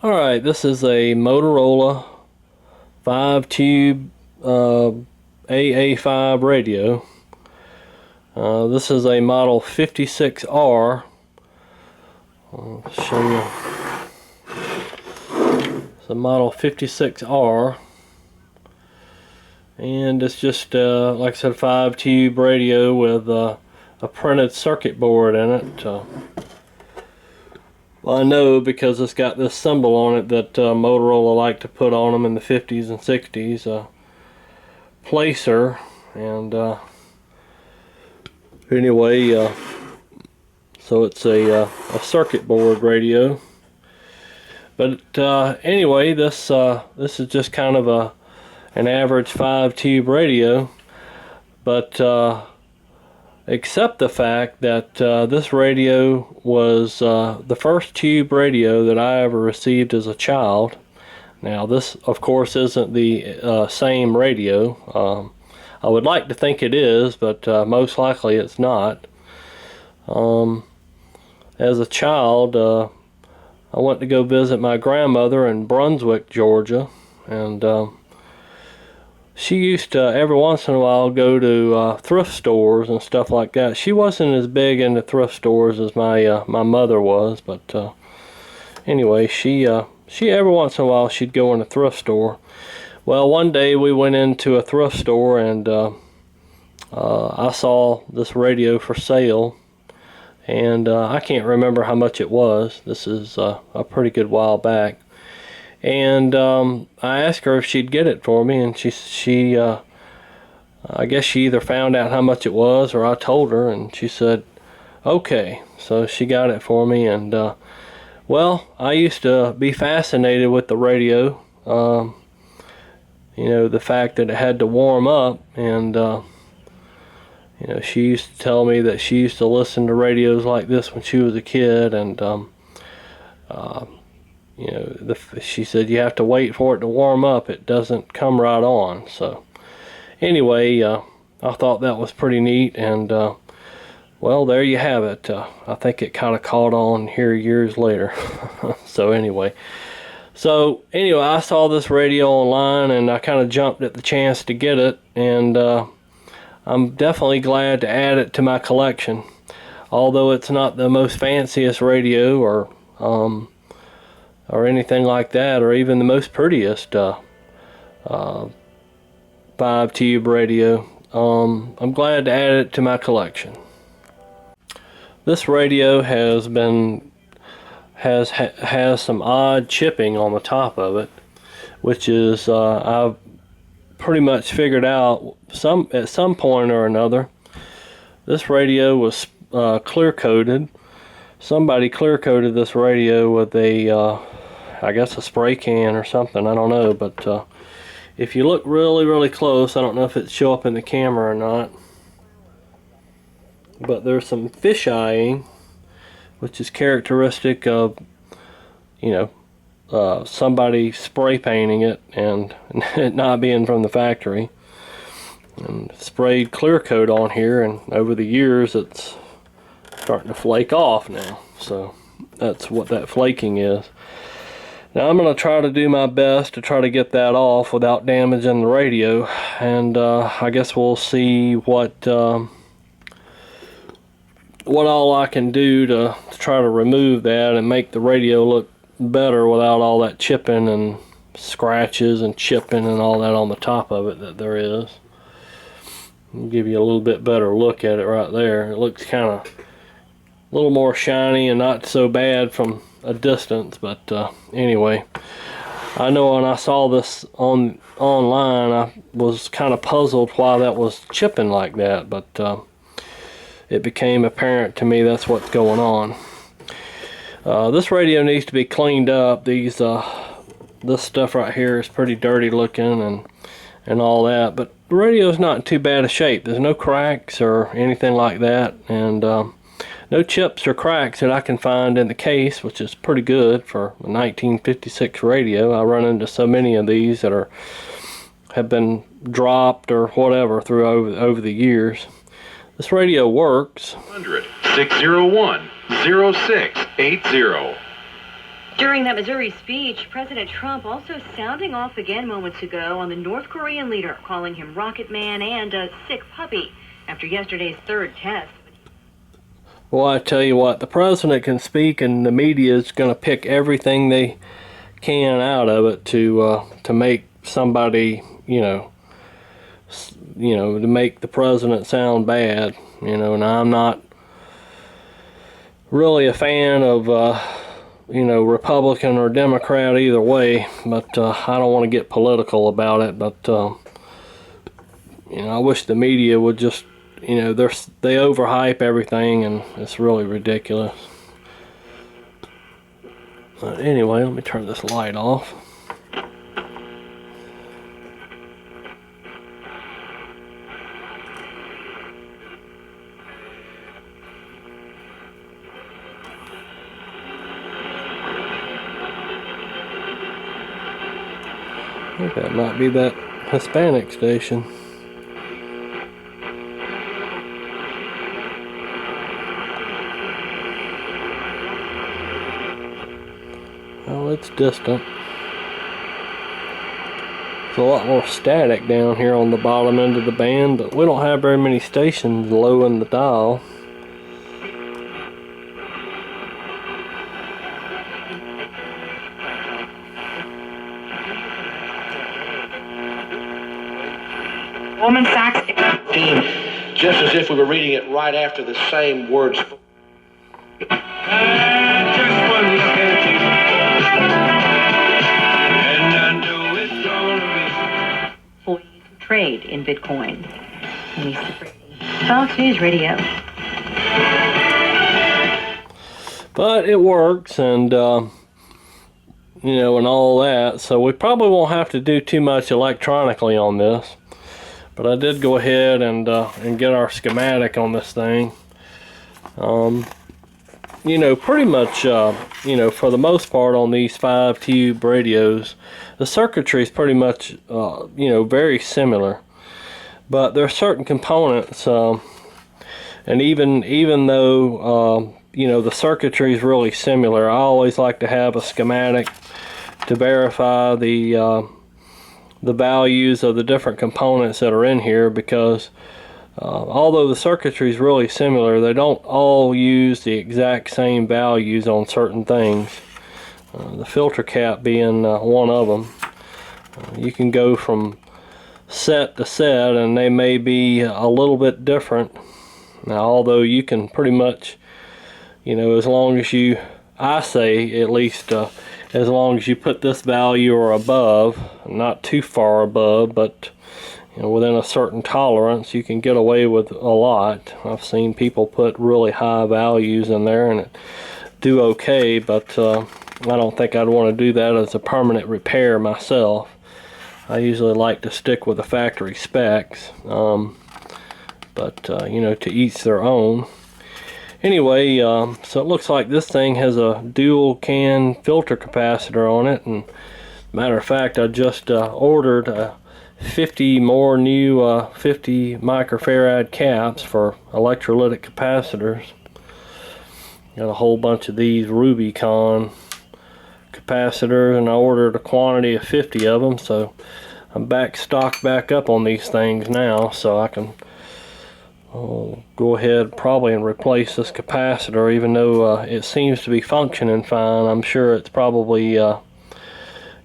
Alright, this is a Motorola 5-tube AA5 radio. This is a model 56R. I'll show you. It's a model 56R. And it's just, like I said, a 5-tube radio with a printed circuit board in it. Well, I know because it's got this symbol on it that Motorola liked to put on them in the 50s and 60s. Placer. And anyway, so it's a circuit board radio. But anyway, this is just kind of an average 5-tube radio. But except the fact that this radio was the first tube radio that I ever received as a child. Now this of course isn't the same radio. I would like to think it is, but most likely it's not. As a child, I went to go visit my grandmother in Brunswick, Georgia, and she used to every once in a while go to thrift stores and stuff like that. She wasn't as big into thrift stores as my mother was, but anyway, she every once in a while she'd go in a thrift store. Well, one day we went into a thrift store and I saw this radio for sale, and I can't remember how much it was. This is a pretty good while back. And I asked her if she'd get it for me, and she I guess she either found out how much it was or I told her, and she said okay. So she got it for me, and well, I used to be fascinated with the radio. You know, the fact that it had to warm up, and you know, she used to tell me that she used to listen to radios like this when she was a kid, and you know, she said you have to wait for it to warm up. It doesn't come right on. So anyway, I thought that was pretty neat, and well, there you have it. I think it kind of caught on here years later. So anyway, I saw this radio online, and I kind of jumped at the chance to get it, and I'm definitely glad to add it to my collection. Although it's not the most fanciest radio or anything like that, or even the most prettiest 5-tube radio, I'm glad to add it to my collection. This radio has some odd chipping on the top of it, which is I've pretty much figured out at some point or another. This radio was clear coated. Somebody clear coated this radio with a I guess a spray can or something, I don't know, but if you look really close, I don't know if it show up in the camera or not, but there's some fish-eyeing, which is characteristic of, you know, somebody spray painting it and it not being from the factory, and sprayed clear coat on here, and over the years it's starting to flake off now. So that's what that flaking is. Now I'm going to try to do my best to try to get that off without damaging the radio, and I guess we'll see what all I can do to try to remove that and make the radio look better without all that chipping and scratches and chipping and all that on the top of it that there is. I'll give you a little bit better look at it right there. It looks kind of a little more shiny and not so bad from a distance, but anyway, I know when I saw this online, I was kind of puzzled why that was chipping like that, but it became apparent to me that's what's going on. This radio needs to be cleaned up. This stuff right here is pretty dirty looking and all that, but the radio is not in too bad a shape. There's no cracks or anything like that, and no chips or cracks that I can find in the case, which is pretty good for a 1956 radio. I run into so many of these that have been dropped or whatever through over the years. This radio works. 601-0680. During that Missouri speech, President Trump also sounding off again moments ago on the North Korean leader, calling him Rocket Man and a sick puppy after yesterday's third test. Well, I tell you what, the president can speak, and the media is going to pick everything they can out of it to make somebody, to make the president sound bad. And I'm not really a fan of, Republican or Democrat either way, but I don't want to get political about it. But I wish the media would just, they overhype everything, and it's really ridiculous. But anyway, let me turn this light off. I think that might be that Hispanic station. Well, it's distant. There's a lot more static down here on the bottom end of the band, but we don't have very many stations low in the dial. Goldman Sachs. Just as if we were reading it right after the same words. Just one look at you, and I know it's gonna be. For you can trade in Bitcoin. Fox News Radio. But it works, and and all that. So we probably won't have to do too much electronically on this. But I did go ahead and get our schematic on this thing. Pretty much, for the most part on these 5-tube radios, the circuitry is pretty much, very similar. But there are certain components, and even though, the circuitry is really similar, I always like to have a schematic to verify the values of the different components that are in here, because although the circuitry is really similar, they don't all use the exact same values on certain things. The filter cap being one of them. You can go from set to set and they may be a little bit different. Now, although you can pretty much, as long as I say at least, as long as you put this value or above, not too far above, but within a certain tolerance, you can get away with a lot. I've seen people put really high values in there and it do okay, but I don't think I'd want to do that as a permanent repair myself. I usually like to stick with the factory specs, but to each their own. Anyway, so it looks like this thing has a dual can filter capacitor on it, and matter of fact, I just ordered 50 more new 50 microfarad caps for electrolytic capacitors. Got a whole bunch of these Rubicon capacitors, and I ordered a quantity of 50 of them, so I'm stocked back up on these things now, so I can go ahead probably and replace this capacitor. Even though it seems to be functioning fine, I'm sure it's probably,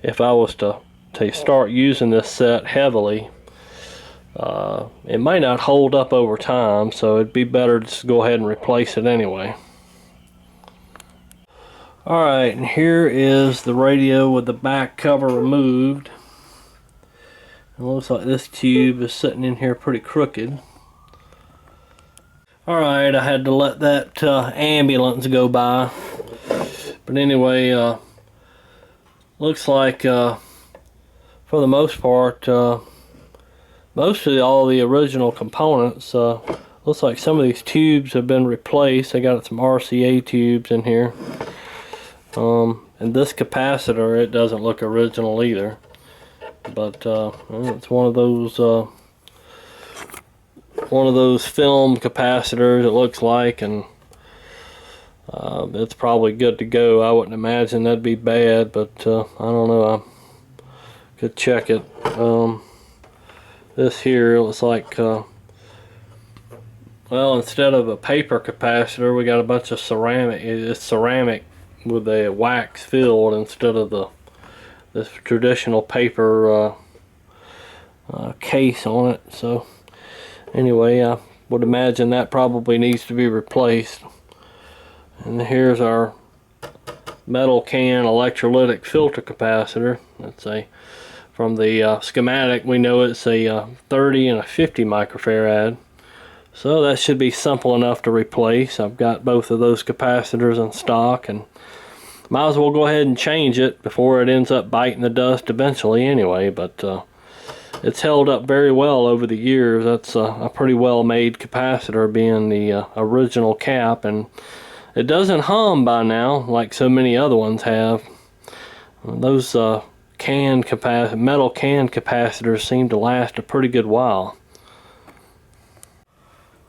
if I was to start using this set heavily, it may not hold up over time, so it'd be better to just go ahead and replace it anyway. Alright, and here is the radio with the back cover removed. It looks like this tube is sitting in here pretty crooked. Alright, I had to let that ambulance go by. But anyway, looks like for the most part, mostly all the original components, looks like some of these tubes have been replaced. I got some RCA tubes in here. And this capacitor, it doesn't look original either. But it's one of those film capacitors, it looks like, and it's probably good to go. I wouldn't imagine that'd be bad, but I don't know. I could check it. This here looks like, well, instead of a paper capacitor, we got a bunch of ceramic. It's ceramic with a wax filled instead of this traditional paper case on it. So anyway, I would imagine that probably needs to be replaced. And here's our metal can electrolytic filter capacitor. Let's say from the schematic we know it's a 30 and a 50 microfarad. So that should be simple enough to replace. I've got both of those capacitors in stock, and might as well go ahead and change it before it ends up biting the dust eventually anyway. But it's held up very well over the years. That's a pretty well made capacitor, being the original cap, and it doesn't hum by now like so many other ones have. Those metal can capacitors seem to last a pretty good while.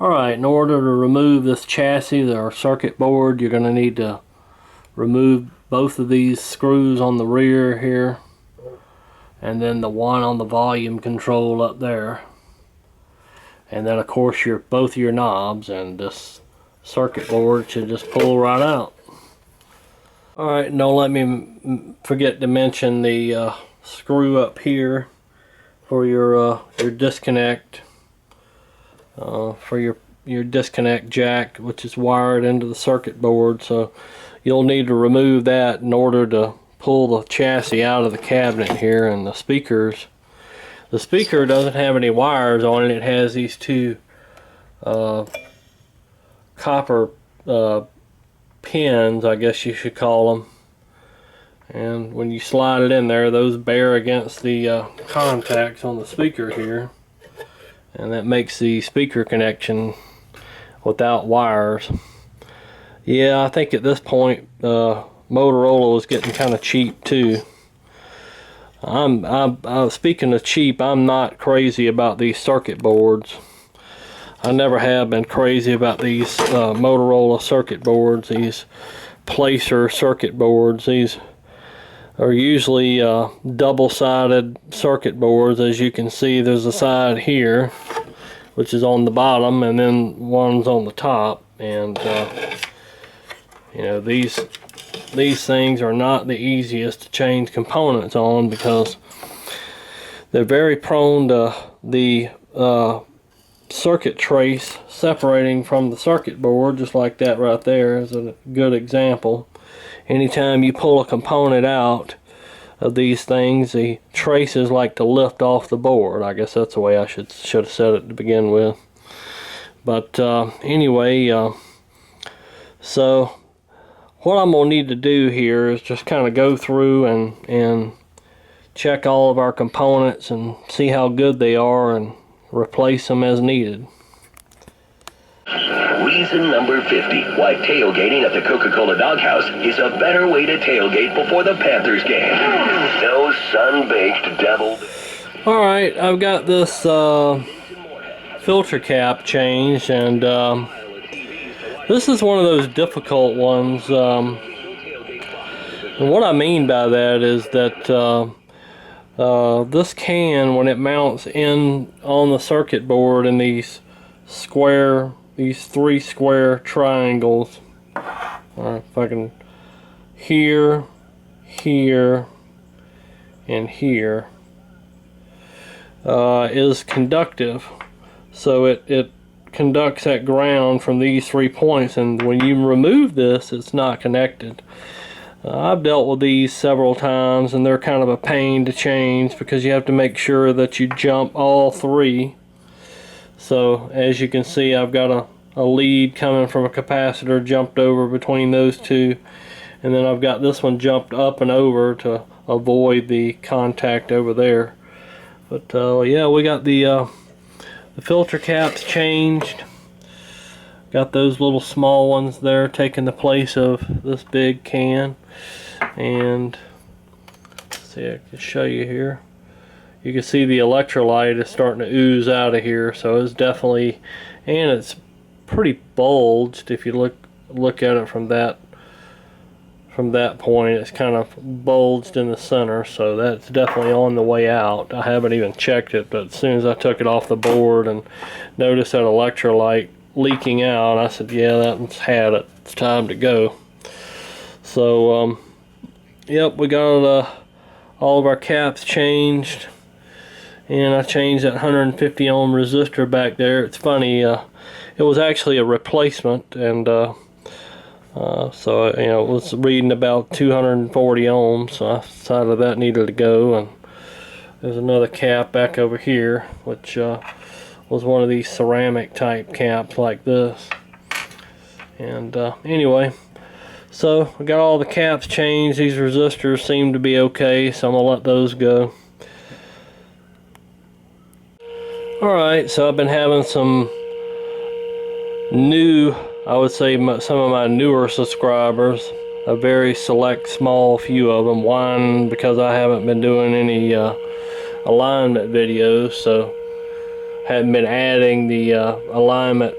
Alright, in order to remove this chassis or circuit board, you're going to need to remove both of these screws on the rear here, and then the one on the volume control up there, and then of course both of your knobs, and this circuit board should just pull right out. Alright, and don't let me forget to mention the screw up here for your disconnect, for your disconnect jack, which is wired into the circuit board. So you'll need to remove that in order to pull the chassis out of the cabinet here. And the speaker doesn't have any wires on it. It has these two copper pins, I guess you should call them, and when you slide it in there, those bear against the contacts on the speaker here, and that makes the speaker connection without wires. Yeah, I think at this point Motorola was getting kind of cheap too. I'm speaking of cheap, I'm not crazy about these circuit boards. I never have been crazy about these Motorola circuit boards, these placer circuit boards. These are usually double-sided circuit boards. As you can see, there's a side here, which is on the bottom, and then one's on the top. And you know, these things are not the easiest to change components on, because they're very prone to the circuit trace separating from the circuit board, just like that right there is a good example. Anytime you pull a component out of these things, the traces like to lift off the board. I guess that's the way I should have said it to begin with. But anyway, so what I'm gonna need to do here is just kind of go through and check all of our components and see how good they are, and replace them as needed. Reason number 50 why tailgating at the Coca-Cola Doghouse is a better way to tailgate before the Panthers game. No sun-baked devil. Alright, I've got this filter cap changed, and this is one of those difficult ones. And what I mean by that is that this can, when it mounts in on the circuit board in these three square triangles, if I can, here, and here, is conductive. So it conducts that ground from these 3 points, and when you remove this, it's not connected. I've dealt with these several times, and they're kind of a pain to change because you have to make sure that you jump all three. So as you can see, I've got a lead coming from a capacitor jumped over between those two, and then I've got this one jumped up and over to avoid the contact over there. But yeah, we got the filter caps changed. Got those little small ones there taking the place of this big can. And let's see, I can show you here. You can see the electrolyte is starting to ooze out of here, so it's definitely, and it's pretty bulged if you look look at it from that point. It's kind of bulged in the center, so that's definitely on the way out. I haven't even checked it, but as soon as I took it off the board and noticed that electrolyte leaking out, I said, yeah, that's had it. It's time to go. So, yep, we got all of our caps changed, and I changed that 150 ohm resistor back there. It's funny, it was actually a replacement, and so it was reading about 240 ohms, so I decided that needed to go. And there's another cap back over here, which was one of these ceramic type caps like this. And anyway, so we got all the caps changed. These resistors seem to be okay, so I'm gonna let those go. Alright, so I've been having some new, I would say some of my newer subscribers, a very select small few of them, whine because I haven't been doing any alignment videos, so hadn't been adding the alignment,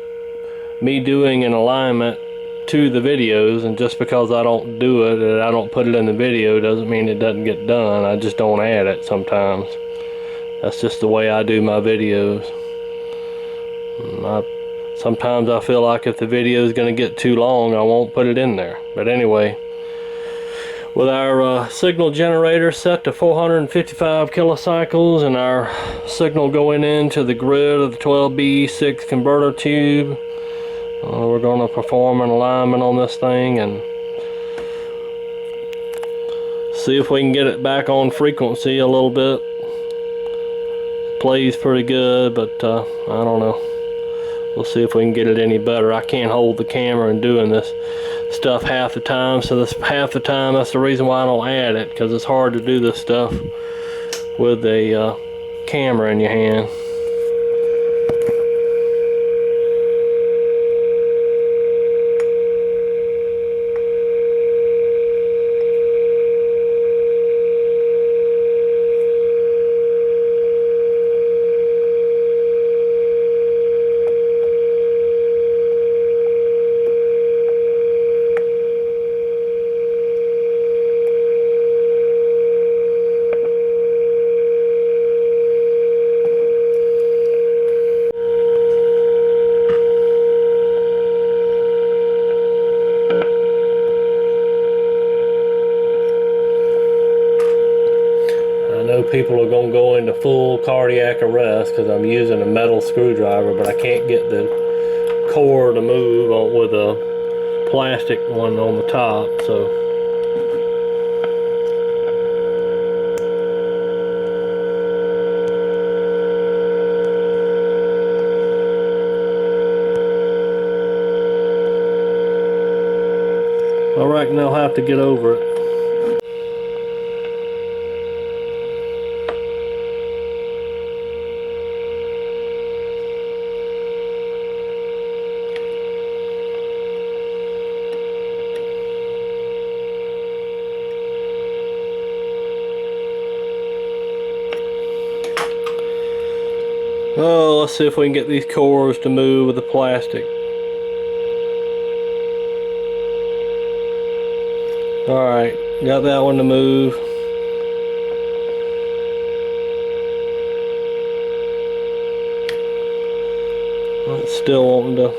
me doing an alignment to the videos. And just because I don't do it and I don't put it in the video doesn't mean it doesn't get done. I just don't add it sometimes. That's just the way I do my videos. Sometimes I feel like if the video is going to get too long, I won't put it in there. But anyway, with our signal generator set to 455 kilocycles and our signal going into the grid of the 12B6 converter tube, we're going to perform an alignment on this thing and see if we can get it back on frequency a little bit. Plays pretty good, but I don't know. We'll see if we can get it any better. I can't hold the camera and doing this stuff half the time, so that's half the time. That's the reason why I don't add it, because it's hard to do this stuff with a camera in your hand. People are going to go into full cardiac arrest because I'm using a metal screwdriver, but I can't get the core to move with a plastic one on the top. So I reckon they'll have to get over it. Oh, let's see if we can get these cores to move with the plastic. Alright, got that one to move. It's still wanting to.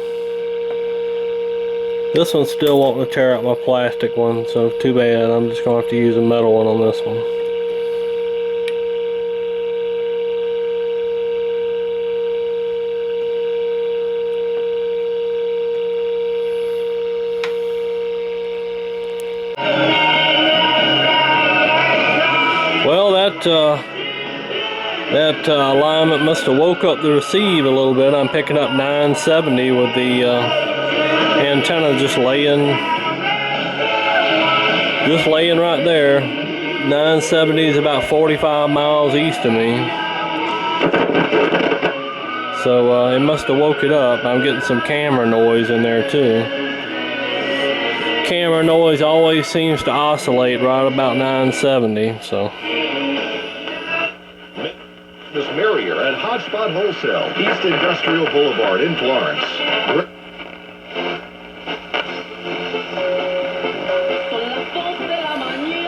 This one's still wanting to tear out my plastic one, so too bad. I'm just going to have to use a metal one on this one. Well, that alignment must have woke up the receive a little bit. I'm picking up 970 with the antenna just laying right there. 970 is about 45 miles east of me. So it must have woke it up. I'm getting some camera noise in there too. Camera noise always seems to oscillate right about 970, so. Miss Merrier at Hotspot Wholesale, East Industrial Boulevard in Florence.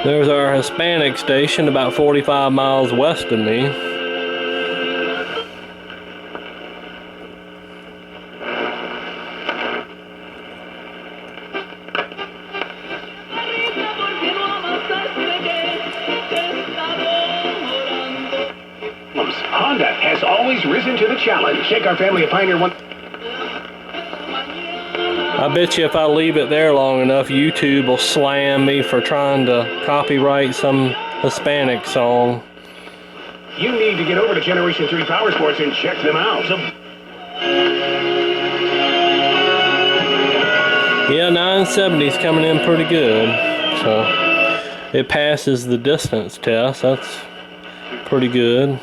There's our Hispanic station about 45 miles west of me. Honda has always risen to the challenge. Take our family of Pioneer one. I bet you if I leave it there long enough, YouTube will slam me for trying to copyright some Hispanic song. You need to get over to Generation 3 Power Sports and check them out. Yeah, 970's coming in pretty good. So it passes the distance test. That's pretty good.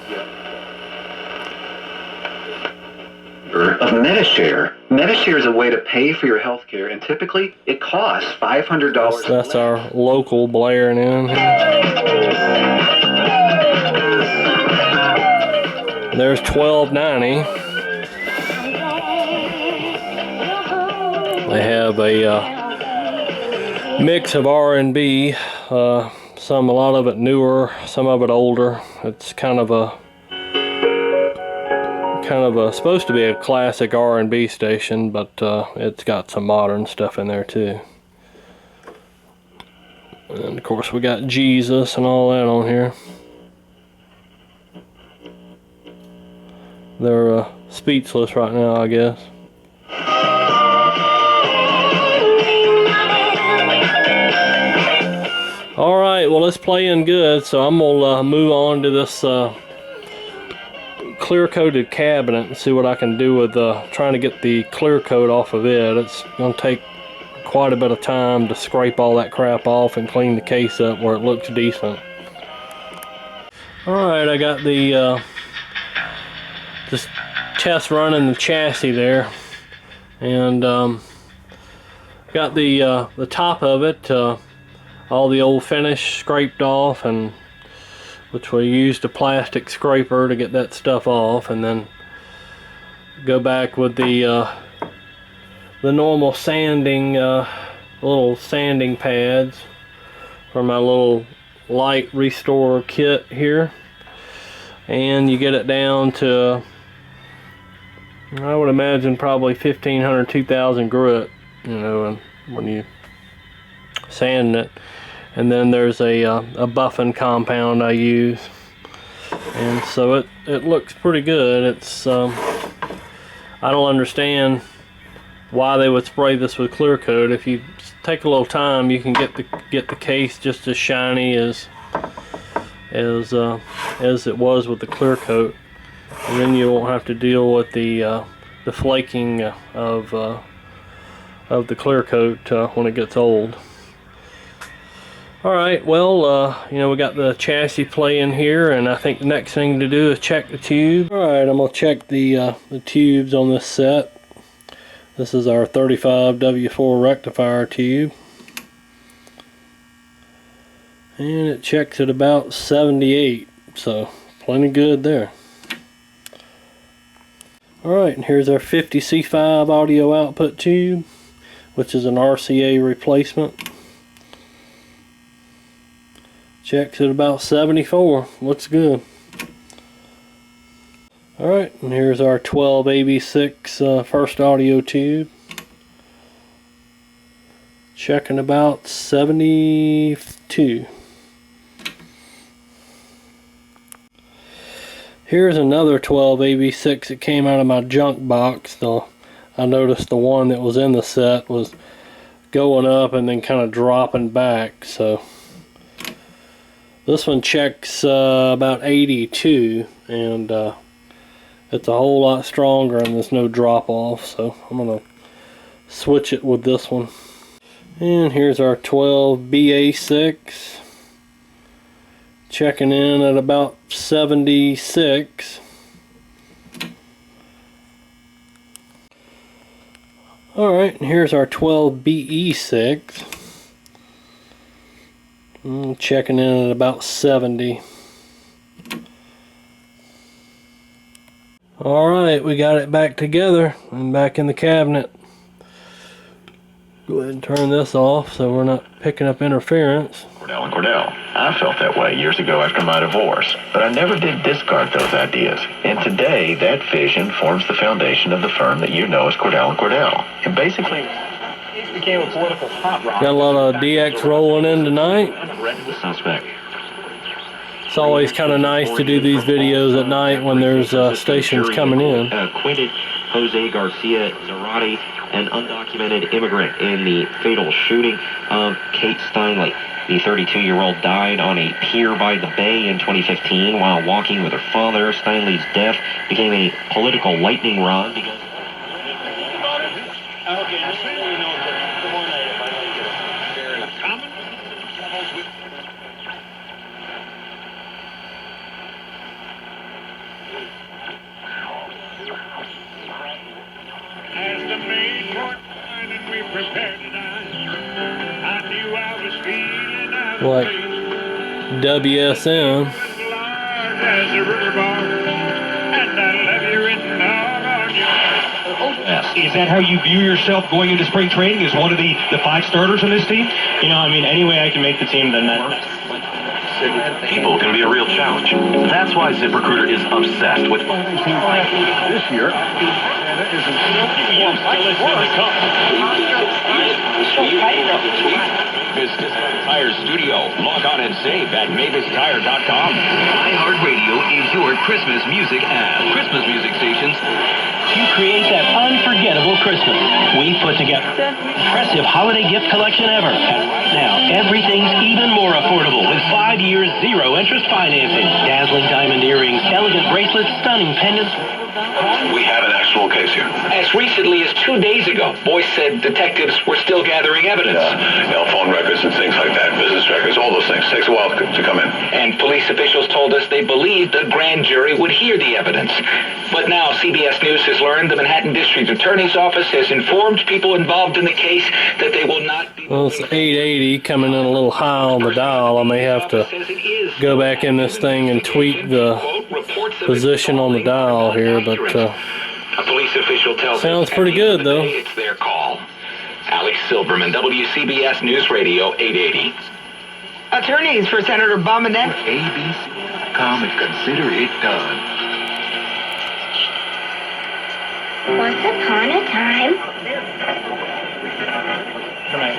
Of Medishare. Medishare is a way to pay for your health care, and typically it costs $500. That's our local blaring in. There's $12.90. They have a mix of R&B, a lot of it newer, some of it older. It's kind of a supposed to be a classic R&B station, but it's got some modern stuff in there too. And of course we got Jesus and all that on here. They're speechless right now, I guess. Alright, well it's playing good, so I'm gonna move on to this clear coated cabinet and see what I can do with trying to get the clear coat off of it. It's going to take quite a bit of time to scrape all that crap off and clean the case up where it looks decent. Alright, I got the just test running the chassis there, and got the top of it, all the old finish scraped off, and which we used a plastic scraper to get that stuff off, and then go back with the normal sanding, little sanding pads for my little light restore kit here, and you get it down to, I would imagine, probably 1500, 2000 grit, you know, and when you sand it. And then there's a buffing compound I use, and so it looks pretty good. It's I don't understand why they would spray this with clear coat. If you take a little time, you can get the case just as shiny as it was with the clear coat, and then you won't have to deal with the flaking of the clear coat when it gets old. Alright, well, you know, we got the chassis playing here, and I think the next thing to do is check the tube. Alright, I'm going to check the tubes on this set. This is our 35W4 rectifier tube. And it checks at about 78, so plenty good there. Alright, and here's our 50C5 audio output tube, which is an RCA replacement. Checks at about 74. Looks good. Alright, and here's our 12AB6 first audio tube. Checking about 72. Here's another 12AB6 that came out of my junk box. So I noticed the one that was in the set was going up and then kind of dropping back. So this one checks about 82, and it's a whole lot stronger, and there's no drop off, so I'm going to switch it with this one. And here's our 12BA6, checking in at about 76. Alright, and here's our 12BE6. Checking in at about 70. Alright, we got it back together and back in the cabinet. Go ahead and turn this off so we're not picking up interference. Cordell and Cordell. I felt that way years ago after my divorce, but I never did discard those ideas. And today, that vision forms the foundation of the firm that you know as Cordell and Cordell. It basically became a political hot rod. Got a lot of DX rolling in tonight. The suspect. It's always kind of nice to do these videos at night when there's stations coming in. Acquitted Jose Garcia Zarate, an undocumented immigrant in the fatal shooting of Kate Steinle. The 32-year-old died on a pier by the bay in 2015 while walking with her father. Steinle's death became a political lightning rod because... As the main court and we prepared to die, I knew I was feeling out of Like WSM. as a river bar, and I love you written all on your... Is that how you view yourself going into spring training as one of the 5 starters on this team? You know, I mean, any way I can make the team, then that... People can be a real challenge. That's why ZipRecruiter is obsessed with... This year, Business Tire Studio. Log on and save at MavisTire.com. iHeartRadio is your Christmas music app. Christmas music stations. To create that unforgettable Christmas, we put together the impressive holiday gift collection ever. And right now, everything's even more affordable with 5 years, 0 interest financing. Dazzling diamond earrings, elegant bracelets, stunning pendants. We have an actual case here. As recently as 2 days ago, boys said detectives were still gathering evidence. Phone records and things like that, business records, all those things. Takes a while to come in. And police officials told us they believed the grand jury would hear the evidence. But now CBS News has learned the Manhattan District Attorney's Office has informed people involved in the case that they will not be... Well, it's 880 coming in a little high on the dial. I may have to go back in this thing and tweak the position on the dial here, but a police official tells sounds us pretty good, though. It's their call. Alex Silverman, WCBS News Radio 880. Attorneys for Senator Bomanet. ABC.com and consider it done. Once upon a time. Tonight,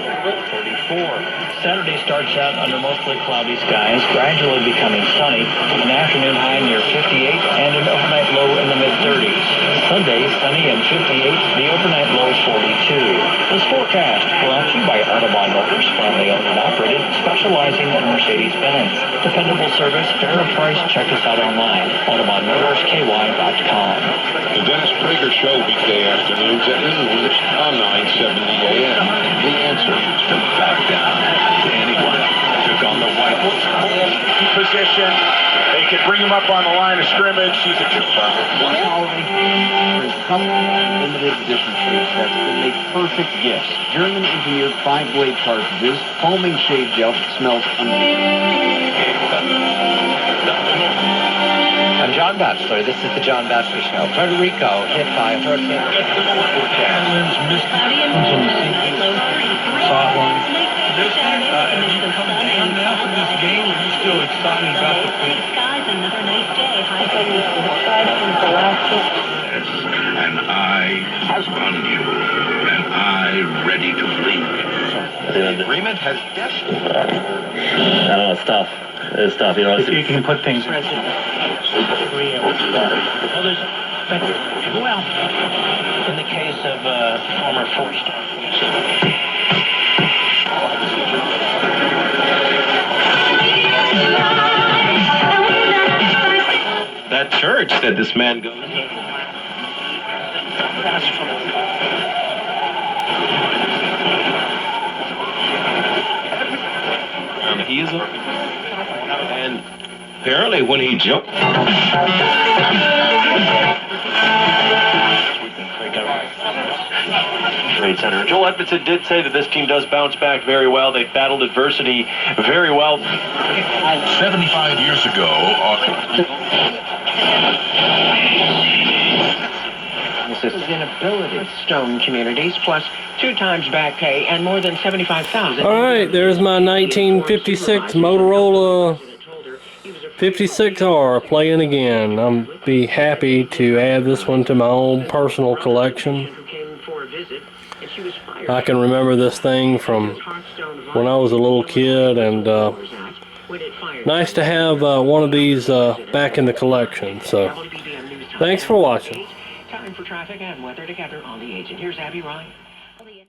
34. Saturday starts out under mostly cloudy skies, gradually becoming sunny. An afternoon high near 58 and an overnight low in the mid-30s. Sunday, sunny and 58. The overnight low 42. This forecast brought to you by Audubon Motors, family owned and operated, specializing in Mercedes-Benz. Dependable service, fair price. Check us out online. AudubonMotorsKY.com. The Dennis Prager Show weekday afternoons at noon on 970 AM. The answer is to back down to anyone who took on the white Position. They could bring him up on the line of scrimmage. He's a trooper. Limited edition shave sets that make perfect gifts. German-engineered 5-blade cartridges, foaming shave gel that smells amazing. I'm John Batchelor. This is the John Batchelor Show. Puerto Rico hit by Hurricane. Islands, missed after this game, are you still excited about the thing? Skies, another nice day. High And I on you. And I ready to blink. The agreement has destiny. I don't know, it's tough. It's tough, you know. If you can put things... Well, in the case of former four-star... That church that this man goes to. He is and apparently when he jumped. Trade Center. Joel Edmondson did say that this team does bounce back very well. They battled adversity very well. 75 years ago, sustainability stone communities, plus 2 times back pay and more than 75,000. All right, there's my 1956 Motorola 56R playing again. I'll be happy to add this one to my own personal collection. I can remember this thing from when I was a little kid, and nice to have one of these back in the collection. So, thanks for watching. Time for traffic and weather together on the agent. Here's Abby Ryan.